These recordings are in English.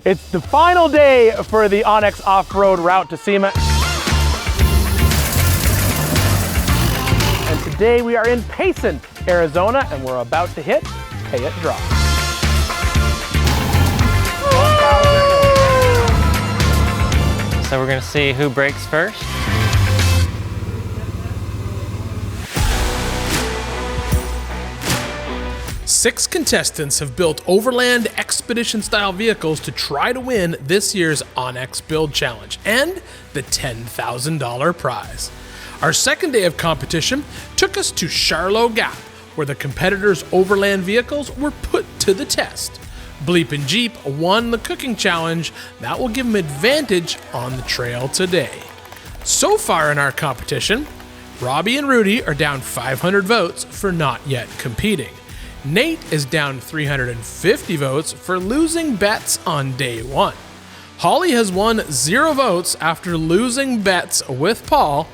It's the final day for the onX Offroad route to SEMA. And today we are in Payson, Arizona, and we're about to hit Pyeatt Draw. So we're gonna see who breaks first. Six contestants have built overland expedition-style vehicles to try to win this year's onX Build Challenge and the $10,000 prize. Our second day of competition took us to Charlotte Gap, where the competitors' overland vehicles were put to the test. Bleepin Jeep won the cooking challenge that will give him advantage on the trail today. So far in our competition, Robbie and Rudy are down 500 votes for not yet competing. Nate is down 350 votes for losing bets on day one. Holly has won 0 votes after losing bets with Paul.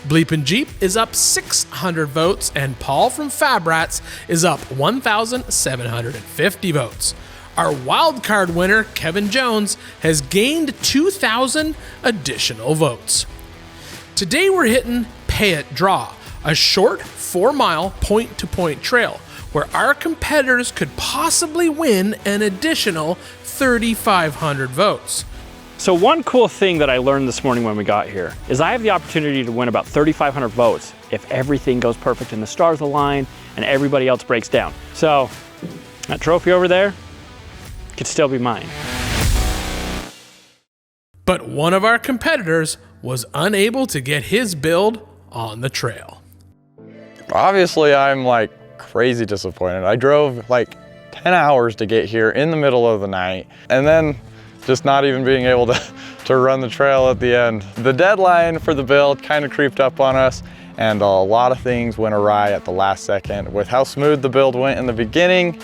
Bleepin Jeep is up 600 votes, and Paul from Fab Rats is up 1,750 votes. Our wildcard winner, Kevin Jones, has gained 2,000 additional votes. Today we're hitting Pyeatt Draw, a short 4-mile point-to-point trail where our competitors could possibly win an additional 3,500 votes. So one cool thing that I learned this morning when we got here is I have the opportunity to win about 3,500 votes if everything goes perfect and the stars align and everybody else breaks down. So that trophy over there could still be mine. But one of our competitors was unable to get his build on the trail. Obviously, I'm like crazy disappointed. I drove like 10 hours to get here in the middle of the night, and then just not even being able to run the trail at the end. The deadline for the build kind of creeped up on us, and a lot of things went awry at the last second. With how smooth the build went in the beginning,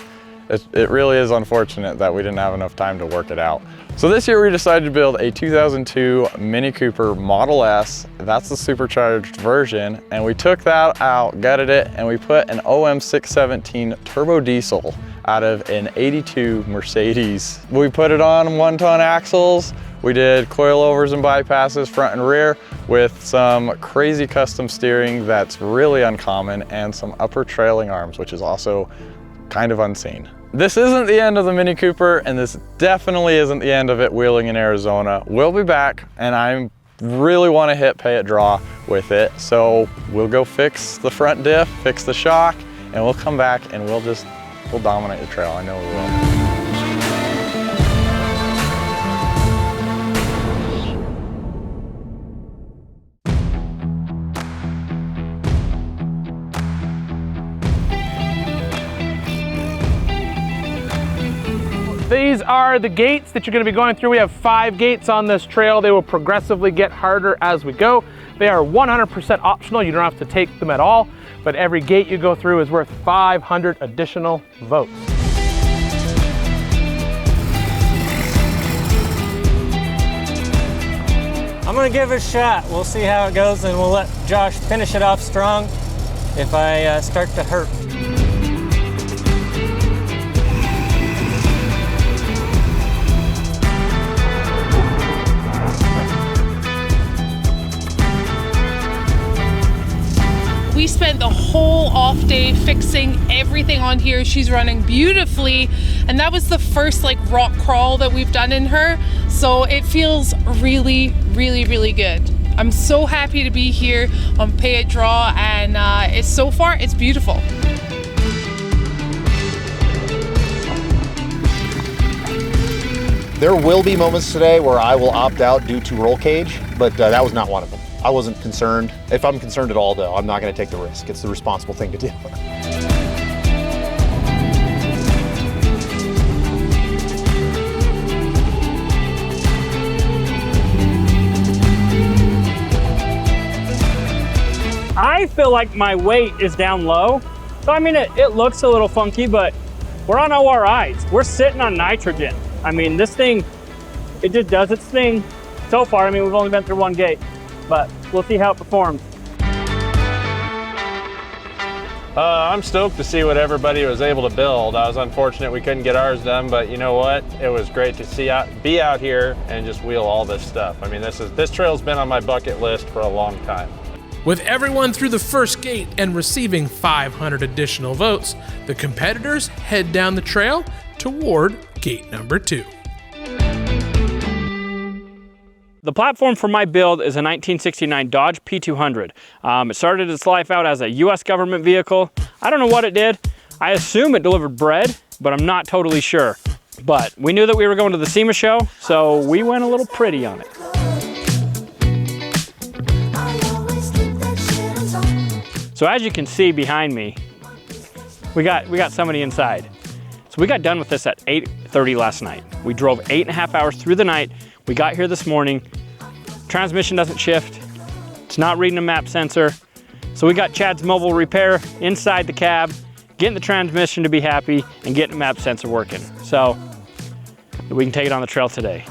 it really is unfortunate that we didn't have enough time to work it out. So this year we decided to build a 2002 Mini Cooper Model S. That's the supercharged version. And we took that out, gutted it, and we put an OM617 turbo diesel out of an 82 Mercedes. We put it on 1-ton axles. We did coilovers and bypasses front and rear with some crazy custom steering that's really uncommon, and some upper trailing arms, which is also kind of unseen. This isn't the end of the Mini Cooper, and this definitely isn't the end of it wheeling in Arizona. We'll be back, and I really want to hit Pyeatt Draw with it. So we'll go fix the front diff, fix the shock, and we'll come back and we'll dominate the trail. I know we will. These are the gates that you're going to be going through. We have 5 gates on this trail. They will progressively get harder as we go. They are 100% optional. You don't have to take them at all, but every gate you go through is worth 500 additional votes. I'm gonna give it a shot. We'll see how it goes, and we'll let Josh finish it off strong if I start to hurt. We spent the whole off day fixing everything on here. She's running beautifully, and that was the first like rock crawl that we've done in her, so it feels really, really, really good. I'm so happy to be here on Pyeatt Draw, and so far it's beautiful. There will be moments today where I will opt out due to roll cage, but that was not one of them. I wasn't concerned. If I'm concerned at all, though, I'm not going to take the risk. It's the responsible thing to do. I feel like my weight is down low. So I mean, it looks a little funky, but we're on ORIs. We're sitting on nitrogen. I mean, this thing, it just does its thing. So far, I mean, we've only been through 1 gate, but we'll see how it performs. I'm stoked to see what everybody was able to build. I was unfortunate we couldn't get ours done, but you know what? It was great to be out here and just wheel all this stuff. I mean, this trail's been on my bucket list for a long time. With everyone through the first gate and receiving 500 additional votes, the competitors head down the trail toward gate number 2. The platform for my build is a 1969 Dodge P200. It started its life out as a US government vehicle. I don't know what it did. I assume it delivered bread, but I'm not totally sure. But we knew that we were going to the SEMA show, so we went a little pretty on it. So as you can see behind me, we got somebody inside. So we got done with this at 8:30 last night. We drove 8.5 hours through the night. We got here this morning. Transmission doesn't shift. It's not reading a map sensor. So we got Chad's mobile repair inside the cab, getting the transmission to be happy and getting the map sensor working. So we can take it on the trail today.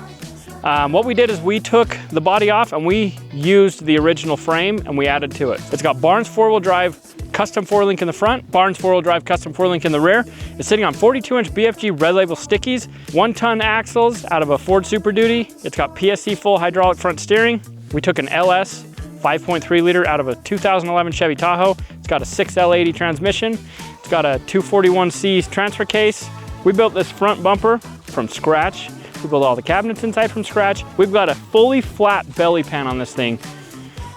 What we did is we took the body off and we used the original frame and we added to it. It's got Barnes 4-wheel drive custom 4-link in the front, Barnes 4-wheel drive custom 4-link in the rear. It's sitting on 42-inch BFG Red Label stickies, 1-ton axles out of a Ford Super Duty. It's got PSC full hydraulic front steering. We took an LS 5.3 liter out of a 2011 Chevy Tahoe. It's got a 6L80 transmission. It's got a 241C transfer case. We built this front bumper from scratch. We built all the cabinets inside from scratch. We've got a fully flat belly pan on this thing.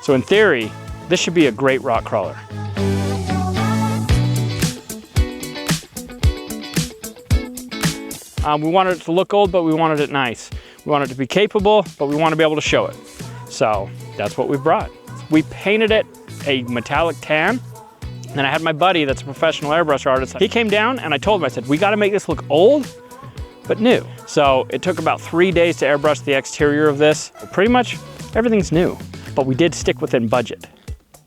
So in theory, this should be a great rock crawler. We wanted it to look old, but we wanted it nice. We wanted it to be capable, but we want to be able to show it. So that's what we brought. We painted it a metallic tan. And then I had my buddy that's a professional airbrush artist. He came down and I told him, I said, we got to make this look old, but new. So it took about 3 days to airbrush the exterior of this. Pretty much everything's new, but we did stick within budget.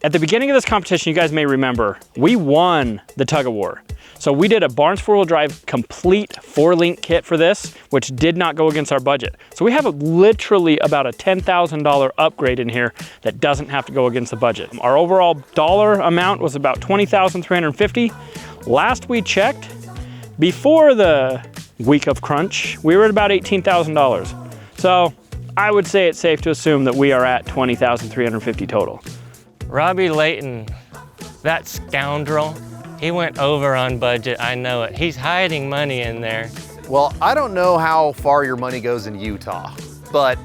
At the beginning of this competition, you guys may remember, we won the tug of war. So we did a Barnes 4-wheel drive complete 4-link kit for this, which did not go against our budget. So we have literally about a $10,000 upgrade in here that doesn't have to go against the budget. Our overall dollar amount was about $20,350. Last we checked, before the week of crunch, we were at about $18,000. So I would say it's safe to assume that we are at $20,350 total. Robby Layton, that scoundrel, he went over on budget, I know it. He's hiding money in there. Well, I don't know how far your money goes in Utah, but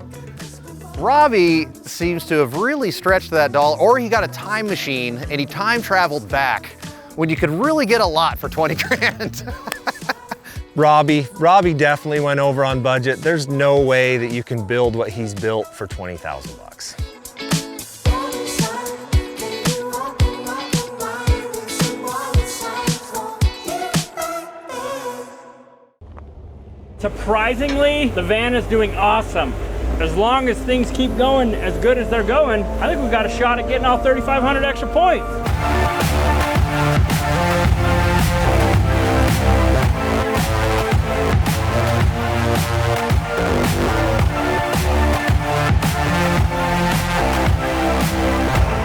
Robby seems to have really stretched that dollar, or he got a time machine and he time traveled back when you could really get a lot for 20 grand. Robby definitely went over on budget. There's no way that you can build what he's built for 20,000 bucks. Surprisingly, the van is doing awesome. As long as things keep going as good as they're going, I think we've got a shot at getting all 3,500 extra points.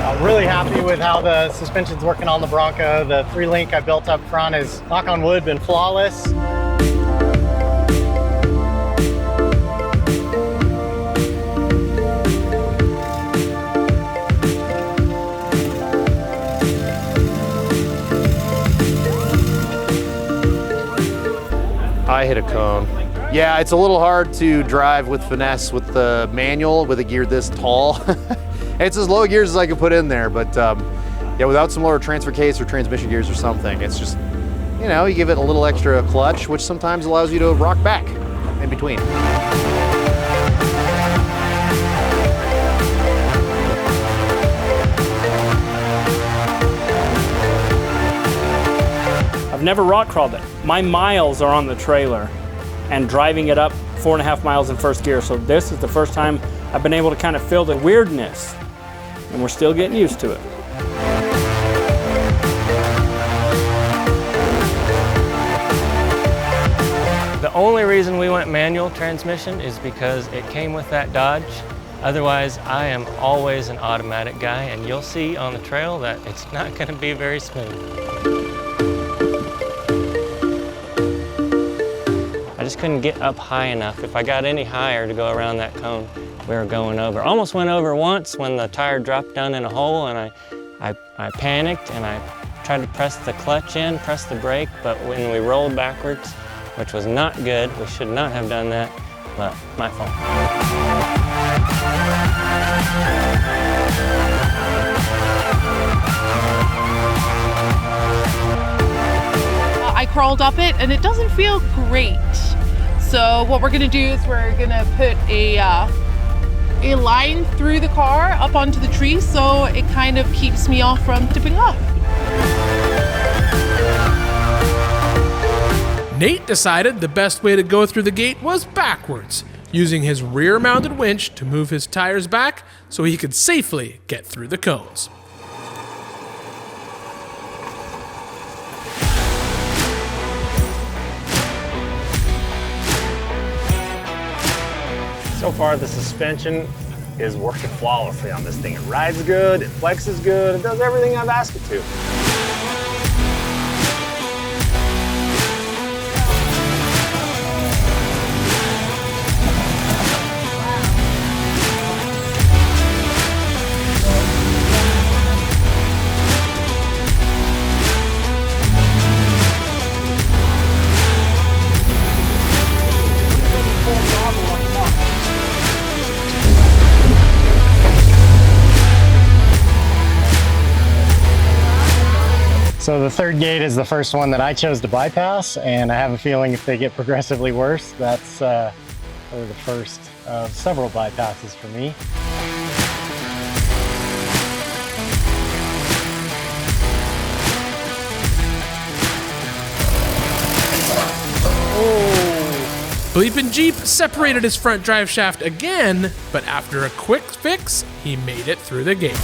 I'm really happy with how the suspension's working on the Bronco. The 3-link I built up front has, knock on wood, been flawless. I hit a cone. Yeah, it's a little hard to drive with finesse with the manual with a gear this tall. It's as low gears as I could put in there, but yeah, without some lower transfer case or transmission gears or something, it's just, you know, you give it a little extra clutch, which sometimes allows you to rock back in between. I've never rock crawled it. My miles are on the trailer and driving it up 4.5 miles in first gear. So this is the first time I've been able to kind of feel the weirdness, and we're still getting used to it. The only reason we went manual transmission is because it came with that Dodge. Otherwise, I am always an automatic guy, and you'll see on the trail that it's not going to be very smooth. just couldn't get up high enough. If I got any higher to go around that cone, we were going over. Almost went over once when the tire dropped down in a hole, and I panicked and I tried to press the clutch in, press the brake, but when we rolled backwards, which was not good, we should not have done that, but my fault. I crawled up it and it doesn't feel great. So what we're gonna do is we're gonna put a line through the car up onto the tree so it kind of keeps me off from tipping off. Nate decided the best way to go through the gate was backwards, using his rear-mounted winch to move his tires back so he could safely get through the cones. So far, the suspension is working flawlessly on this thing. It rides good, it flexes good, it does everything I've asked it to. So the third gate is the first one that I chose to bypass, and I have a feeling if they get progressively worse, that's probably the first of several bypasses for me. Bleepin Jeep separated his front drive shaft again, but after a quick fix, he made it through the gate.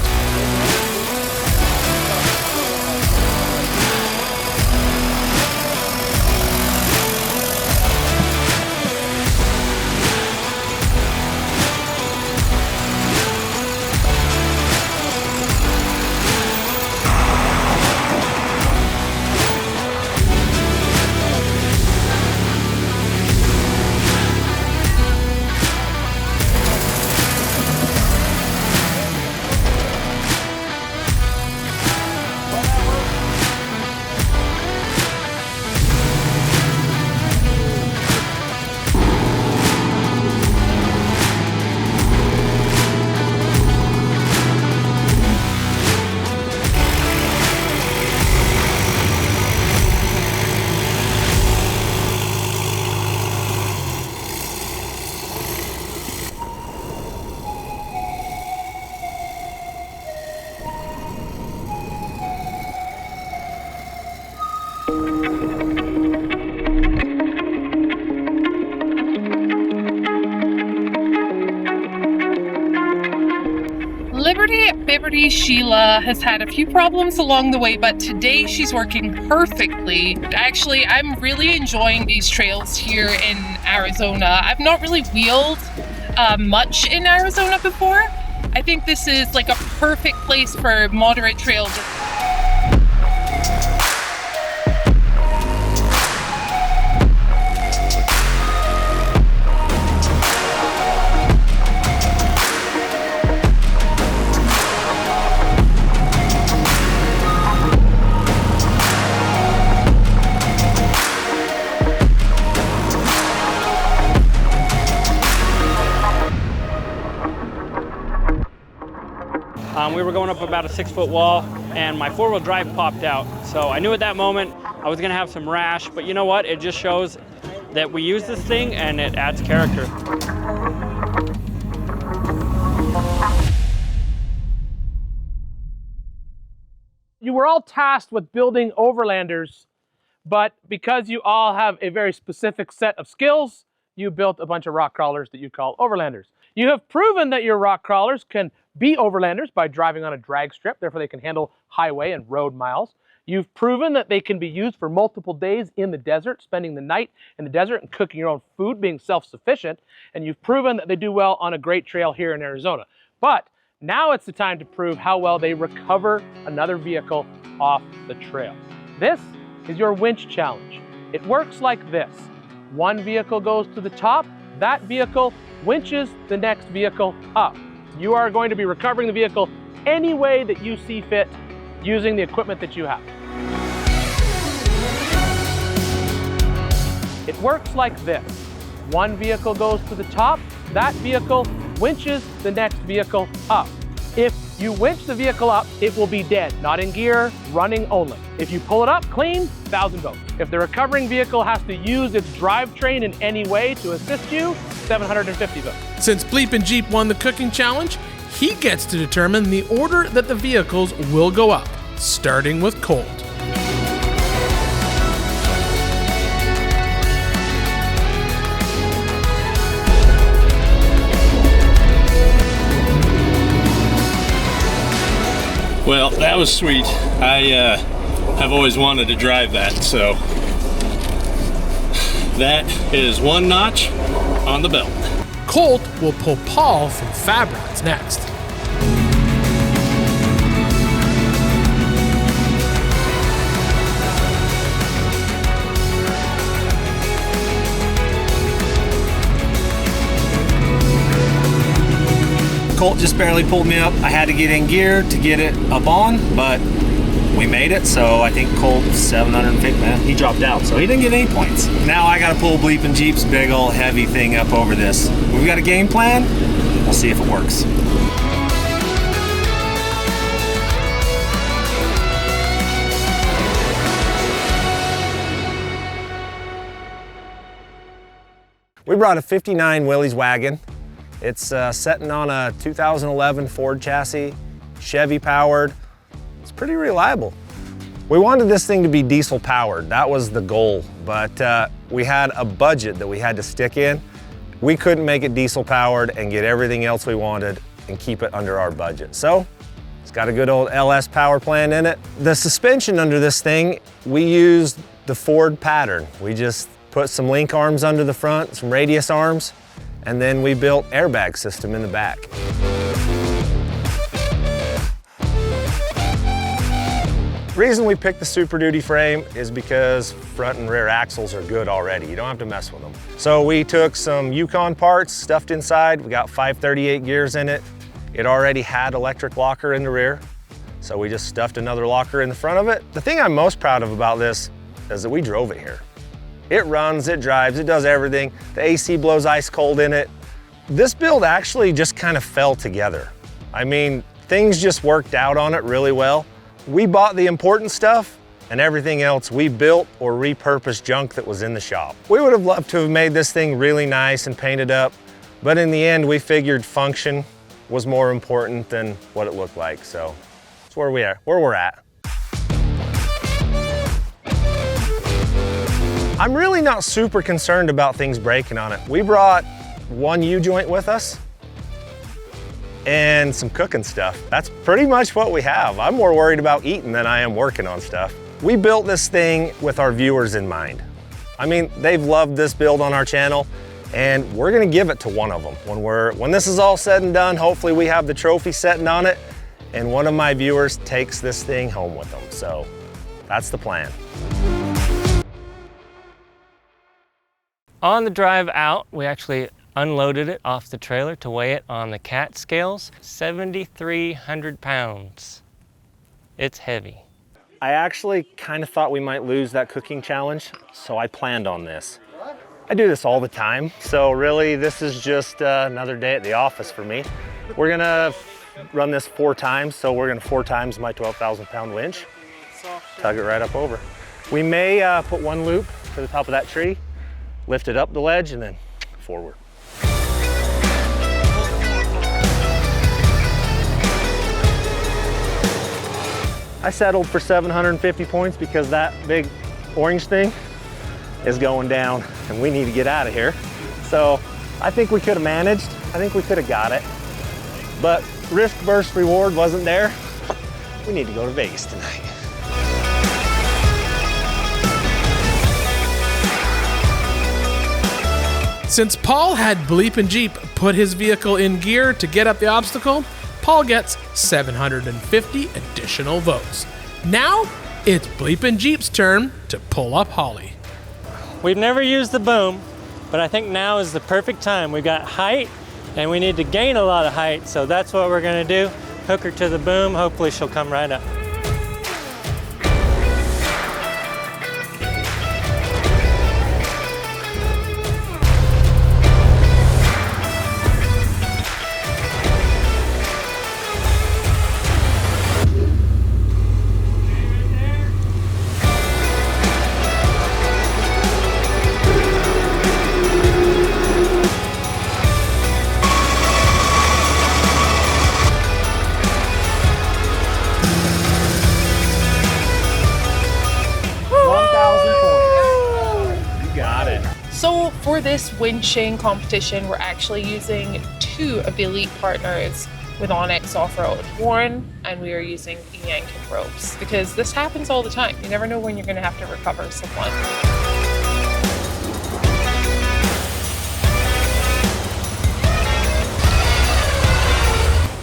Liberty Sheila has had a few problems along the way, but today she's working perfectly. Actually, I'm really enjoying these trails here in Arizona. I've not really wheeled much in Arizona before. I think this is like a perfect place for moderate trails. We were going up about a 6-foot wall and my 4-wheel drive popped out. So I knew at that moment I was gonna have some rash, but you know what? It just shows that we use this thing and it adds character. You were all tasked with building overlanders, but because you all have a very specific set of skills, you built a bunch of rock crawlers that you call overlanders. You have proven that your rock crawlers can be overlanders by driving on a drag strip, therefore they can handle highway and road miles. You've proven that they can be used for multiple days in the desert, spending the night in the desert and cooking your own food, being self-sufficient. And you've proven that they do well on a great trail here in Arizona. But now it's the time to prove how well they recover another vehicle off the trail. This is your winch challenge. It works like this. one vehicle goes to the top, that vehicle winches the next vehicle up. You are going to be recovering the vehicle any way that you see fit using the equipment that you have. It works like this. One vehicle goes to the top, that vehicle winches the next vehicle up. If you winch the vehicle up, it will be dead, not in gear, running only. If you pull it up clean, 1,000 votes. If the recovering vehicle has to use its drivetrain in any way to assist you, 750 votes. Since Bleepin Jeep won the cooking challenge, he gets to determine the order that the vehicles will go up, starting with cold. Well, that was sweet. I have always wanted to drive that, so that is one notch on the belt. Colt will pull Paul from Fab Rats next. Colt just barely pulled me up. I had to get in gear to get it up on, but we made it, so I think Colt's 750, man, he dropped out, so he didn't get any points. Now I gotta pull Bleepin Jeep's big old heavy thing up over this. We've got a game plan, we'll see if it works. We brought a 59 Willys wagon. It's sitting on a 2011 Ford chassis, Chevy powered. It's pretty reliable. We wanted this thing to be diesel powered. That was the goal, but we had a budget that we had to stick in. We couldn't make it diesel powered and get everything else we wanted and keep it under our budget. So it's got a good old LS power plant in it. The suspension under this thing, we used the Ford pattern. We just put some link arms under the front, some radius arms, and then we built airbag system in the back. The reason we picked the Super Duty frame is because front and rear axles are good already. You don't have to mess with them. So we took some Yukon parts, stuffed inside. We got 538 gears in it. It already had electric locker in the rear. So we just stuffed another locker in the front of it. The thing I'm most proud of about this is that we drove it here. It runs, it drives, it does everything. The AC blows ice cold in it. This build actually just kind of fell together. I mean, things just worked out on it really well. We bought the important stuff and everything else we built or repurposed junk that was in the shop. We would have loved to have made this thing really nice and painted up, but in the end we figured function was more important than what it looked like. So that's where we're at. I'm really not super concerned about things breaking on it. We brought one U-joint with us and some cooking stuff. That's pretty much what we have. I'm more worried about eating than I am working on stuff. We built this thing with our viewers in mind. I mean, they've loved this build on our channel, and we're gonna give it to one of them. When this is all said and done, hopefully we have the trophy sitting on it, and one of my viewers takes this thing home with them. So that's the plan. On the drive out, we actually unloaded it off the trailer to weigh it on the cat scales. 7,300 pounds. It's heavy. I actually kind of thought we might lose that cooking challenge, so I planned on this. I do this all the time, so really this is just another day at the office for me. We're gonna run this 4 times, so we're gonna 4 times my 12,000 pound winch, tug it right up over. We may put one loop to the top of that tree, lift it up the ledge, and then forward. I settled for 750 points because that big orange thing is going down and we need to get out of here. So I think we could have managed. I think we could have got it. But risk versus reward wasn't there. We need to go to Vegas tonight. Since Paul had Bleepin Jeep put his vehicle in gear to get up the obstacle, Paul gets 750 additional votes. Now, it's Bleepin Jeep's turn to pull up Holly. We've never used the boom, but I think now is the perfect time. We've got height and we need to gain a lot of height, so that's what we're gonna do. Hook her to the boom, hopefully she'll come right up. So for this winching competition, we're actually using 2 of the elite partners with onX Offroad, Warren, and we are using yanking ropes because this happens all the time. You never know when you're going to have to recover someone.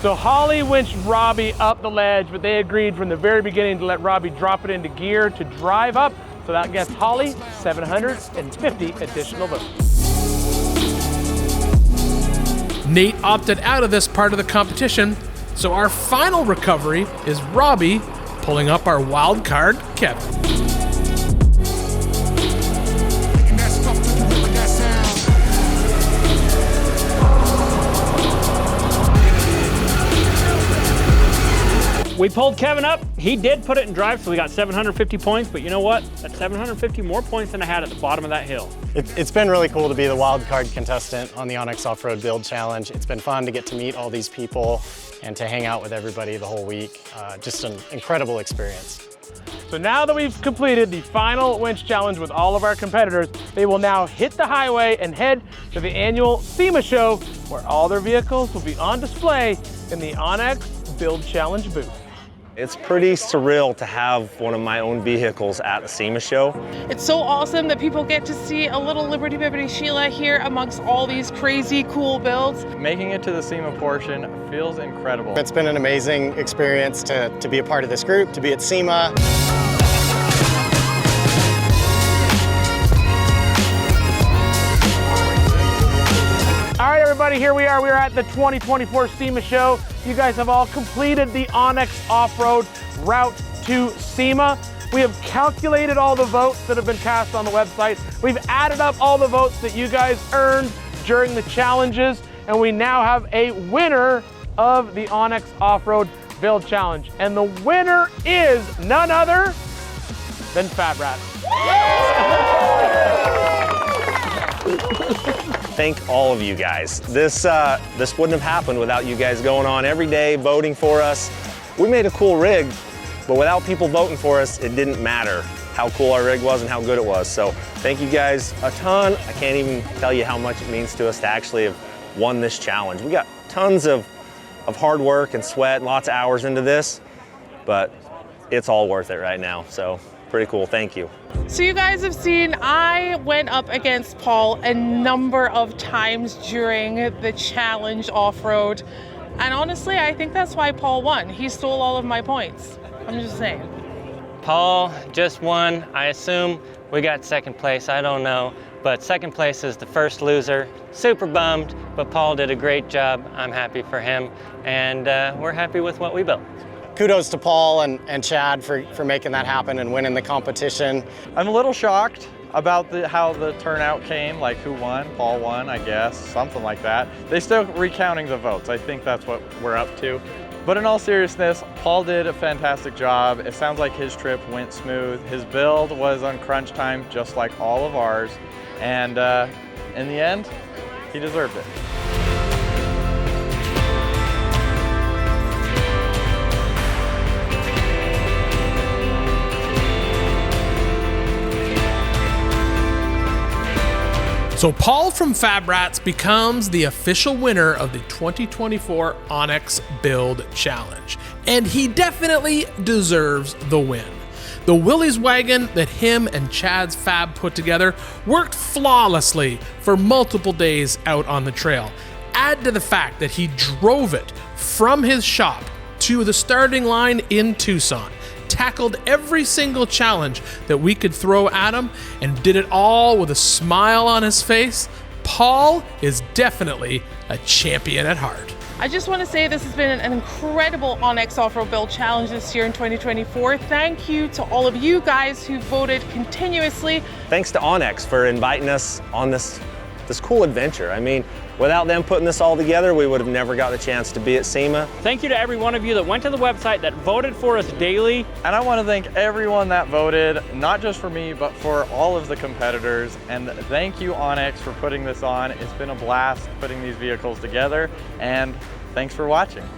So Holly winched Robbie up the ledge, but they agreed from the very beginning to let Robbie drop it into gear to drive up. So that gets Holly 750 additional votes. Nate opted out of this part of the competition, so our final recovery is Robbie pulling up our wild card, Kevin. We pulled Kevin up. He did put it in drive, so we got 750 points, but you know what? That's 750 more points than I had at the bottom of that hill. It's been really cool to be the wild card contestant on the onX Offroad Build Challenge. It's been fun to get to meet all these people and to hang out with everybody the whole week. Just an incredible experience. So now that we've completed the final winch challenge with all of our competitors, they will now hit the highway and head to the annual SEMA show, where all their vehicles will be on display in the onX Build Challenge booth. It's pretty surreal to have one of my own vehicles at the SEMA show. It's so awesome that people get to see a little Liberty Bibbity Sheila here amongst all these crazy cool builds. Making it to the SEMA portion feels incredible. It's been an amazing experience to be a part of this group, to be at SEMA. All right, everybody, here we are. We're at the 2024 SEMA show. You guys have all completed the onX Offroad route to SEMA. We have calculated all the votes that have been cast on the website. We've added up all the votes that you guys earned during the challenges, and we now have a winner of the onX Offroad Build Challenge. And the winner is none other than Fab Rat. Thank all of you guys. This wouldn't have happened without you guys going on every day, voting for us. We made a cool rig, but without people voting for us, it didn't matter how cool our rig was and how good it was. So thank you guys a ton. I can't even tell you how much it means to us to actually have won this challenge. We got tons of hard work and sweat and lots of hours into this, but it's all worth it right now. So pretty cool, thank you. So you guys have seen I went up against Paul a number of times during the challenge off-road. And honestly, I think that's why Paul won. He stole all of my points. I'm just saying. Paul just won. I assume we got second place, I don't know. But second place is the first loser. Super bummed, but Paul did a great job. I'm happy for him. And we're happy with what we built. Kudos to Paul and Chad for making that happen and winning the competition. I'm a little shocked about how the turnout came, like who won. Paul won, I guess, something like that. They're still recounting the votes. I think that's what we're up to. But in all seriousness, Paul did a fantastic job. It sounds like his trip went smooth. His build was on crunch time, just like all of ours. And in the end, he deserved it. So Paul from Fab Rats becomes the official winner of the 2024 onX Build Challenge. And he definitely deserves the win. The Willys wagon that him and Chad's Fab put together worked flawlessly for multiple days out on the trail. Add to the fact that he drove it from his shop to the starting line in Tucson. tackled every single challenge that we could throw at him and did it all with a smile on his face. Paul is definitely a champion at heart. I just want to say this has been an incredible onX Offroad Build Challenge this year in 2024. Thank you to all of you guys who voted continuously. Thanks to onX for inviting us on this cool adventure. I mean, without them putting this all together, we would have never got the chance to be at SEMA. Thank you to every one of you that went to the website, that voted for us daily. And I want to thank everyone that voted, not just for me, but for all of the competitors. And thank you, onX, for putting this on. It's been a blast putting these vehicles together, and thanks for watching.